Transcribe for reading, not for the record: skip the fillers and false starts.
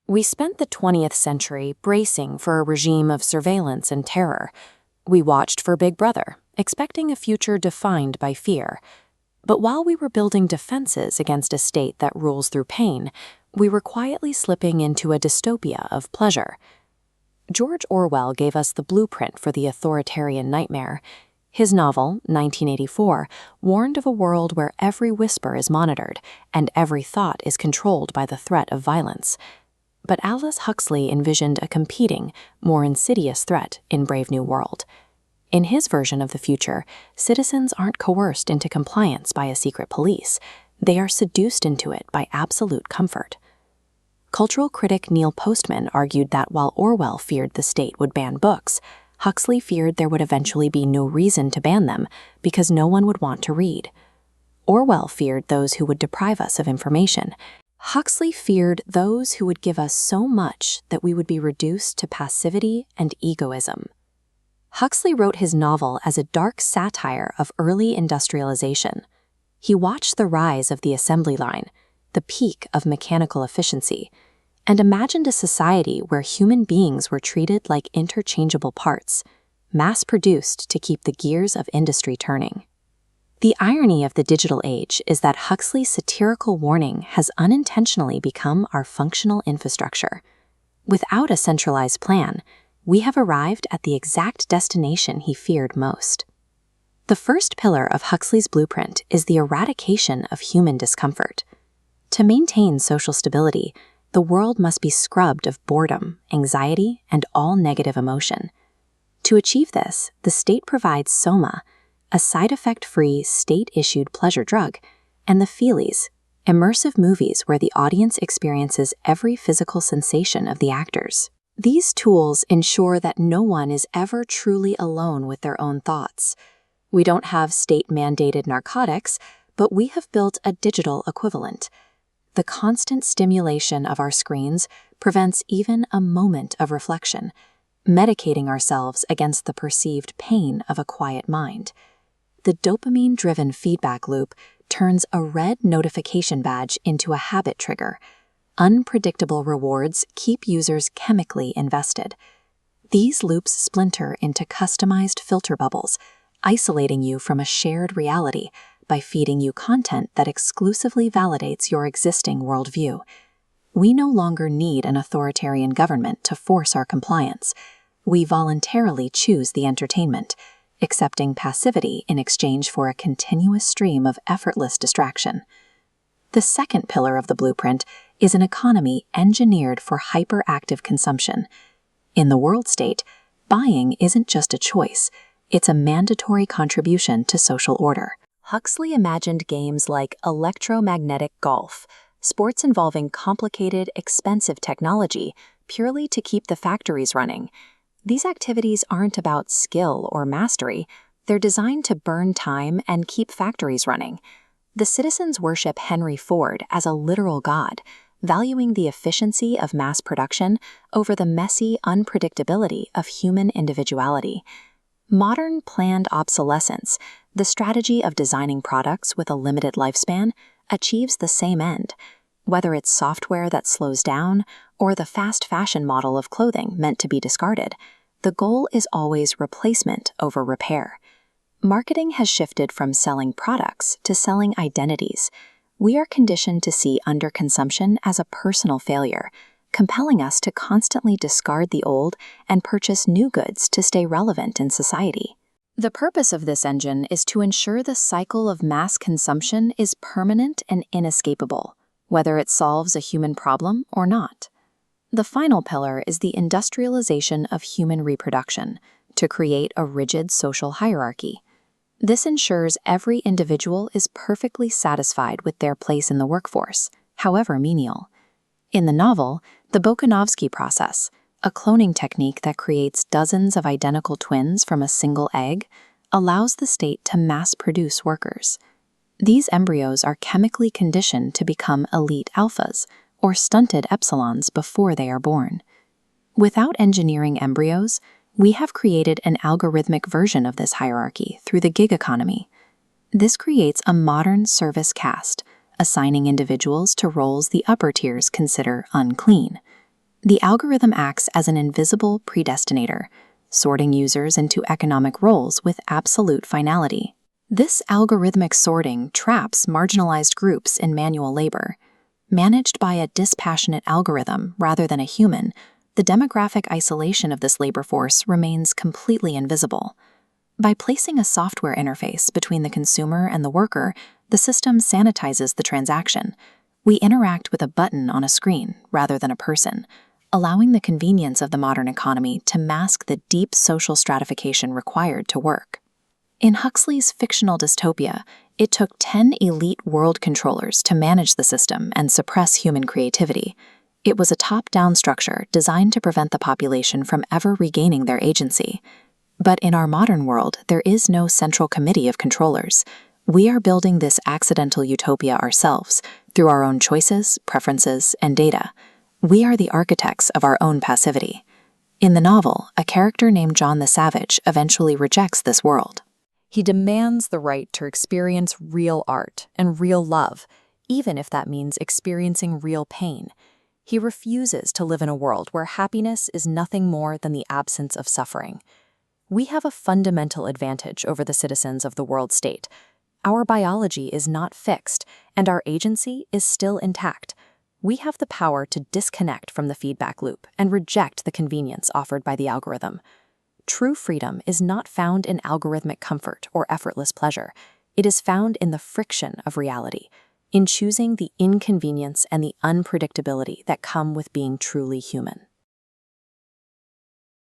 We spent the 20th century bracing for a regime of surveillance and terror. We watched for Big Brother, expecting a future defined by fear. But while we were building defenses against a state that rules through pain, we were quietly slipping into a dystopia of pleasure. George Orwell gave us the blueprint for the authoritarian nightmare. His novel, 1984, warned of a world where every whisper is monitored and every thought is controlled by the threat of violence. But Aldous Huxley envisioned a competing, more insidious threat in Brave New World. In his version of the future, citizens aren't coerced into compliance by a secret police. They are seduced into it by absolute comfort. Cultural critic Neil Postman argued that while Orwell feared the state would ban books, Huxley feared there would eventually be no reason to ban them because no one would want to read. Orwell feared those who would deprive us of information. Huxley feared those who would give us so much that we would be reduced to passivity and egoism. Huxley wrote his novel as a dark satire of early industrialization. He watched the rise of the assembly line, the peak of mechanical efficiency, and imagined a society where human beings were treated like interchangeable parts, mass-produced to keep the gears of industry turning. The irony of the digital age is that Huxley's satirical warning has unintentionally become our functional infrastructure. Without a centralized plan, we have arrived at the exact destination he feared most. The first pillar of Huxley's blueprint is the eradication of human discomfort. To maintain social stability, the world must be scrubbed of boredom, anxiety, and all negative emotion. To achieve this, the state provides soma, a side-effect-free, state-issued pleasure drug, and the feelies, immersive movies where the audience experiences every physical sensation of the actors. These tools ensure that no one is ever truly alone with their own thoughts. We don't have state-mandated narcotics, but we have built a digital equivalent. The constant stimulation of our screens prevents even a moment of reflection, medicating ourselves against the perceived pain of a quiet mind. The dopamine-driven feedback loop turns a red notification badge into a habit trigger. Unpredictable rewards keep users chemically invested. These loops splinter into customized filter bubbles, isolating you from a shared reality by feeding you content that exclusively validates your existing worldview. We no longer need an authoritarian government to force our compliance. We voluntarily choose the entertainment, accepting passivity in exchange for a continuous stream of effortless distraction. The second pillar of the blueprint is an economy engineered for hyperactive consumption. In the world state, buying isn't just a choice, it's a mandatory contribution to social order. Huxley imagined games like electromagnetic golf, sports involving complicated, expensive technology purely to keep the factories running. These activities aren't about skill or mastery, they're designed to burn time and keep factories running. The citizens worship Henry Ford as a literal god, valuing the efficiency of mass production over the messy unpredictability of human individuality. Modern planned obsolescence, the strategy of designing products with a limited lifespan, achieves the same end. Whether it's software that slows down or the fast fashion model of clothing meant to be discarded, the goal is always replacement over repair. Marketing has shifted from selling products to selling identities. We are conditioned to see underconsumption as a personal failure, compelling us to constantly discard the old and purchase new goods to stay relevant in society. The purpose of this engine is to ensure the cycle of mass consumption is permanent and inescapable, whether it solves a human problem or not. The final pillar is the industrialization of human reproduction to create a rigid social hierarchy. This ensures every individual is perfectly satisfied with their place in the workforce, however menial. In the novel, the Bokanovsky process, a cloning technique that creates dozens of identical twins from a single egg, allows the state to mass-produce workers. These embryos are chemically conditioned to become elite alphas, or stunted epsilons before they are born. Without engineering embryos, we have created an algorithmic version of this hierarchy through the gig economy. This creates a modern service caste, assigning individuals to roles the upper tiers consider unclean. The algorithm acts as an invisible predestinator, sorting users into economic roles with absolute finality. This algorithmic sorting traps marginalized groups in manual labor. Managed by a dispassionate algorithm rather than a human, the demographic isolation of this labor force remains completely invisible. By placing a software interface between the consumer and the worker, the system sanitizes the transaction. We interact with a button on a screen rather than a person, allowing the convenience of the modern economy to mask the deep social stratification required to work. In Huxley's fictional dystopia, it took 10 elite world controllers to manage the system and suppress human creativity. It was a top-down structure designed to prevent the population from ever regaining their agency. But in our modern world, there is no central committee of controllers. We are building this accidental utopia ourselves, through our own choices, preferences, and data. We are the architects of our own passivity. In the novel, a character named John the Savage eventually rejects this world. He demands the right to experience real art and real love, even if that means experiencing real pain. He refuses to live in a world where happiness is nothing more than the absence of suffering. We have a fundamental advantage over the citizens of the world state. Our biology is not fixed, and our agency is still intact. We have the power to disconnect from the feedback loop and reject the convenience offered by the algorithm. True freedom is not found in algorithmic comfort or effortless pleasure. It is found in the friction of reality, in choosing the inconvenience and the unpredictability that come with being truly human.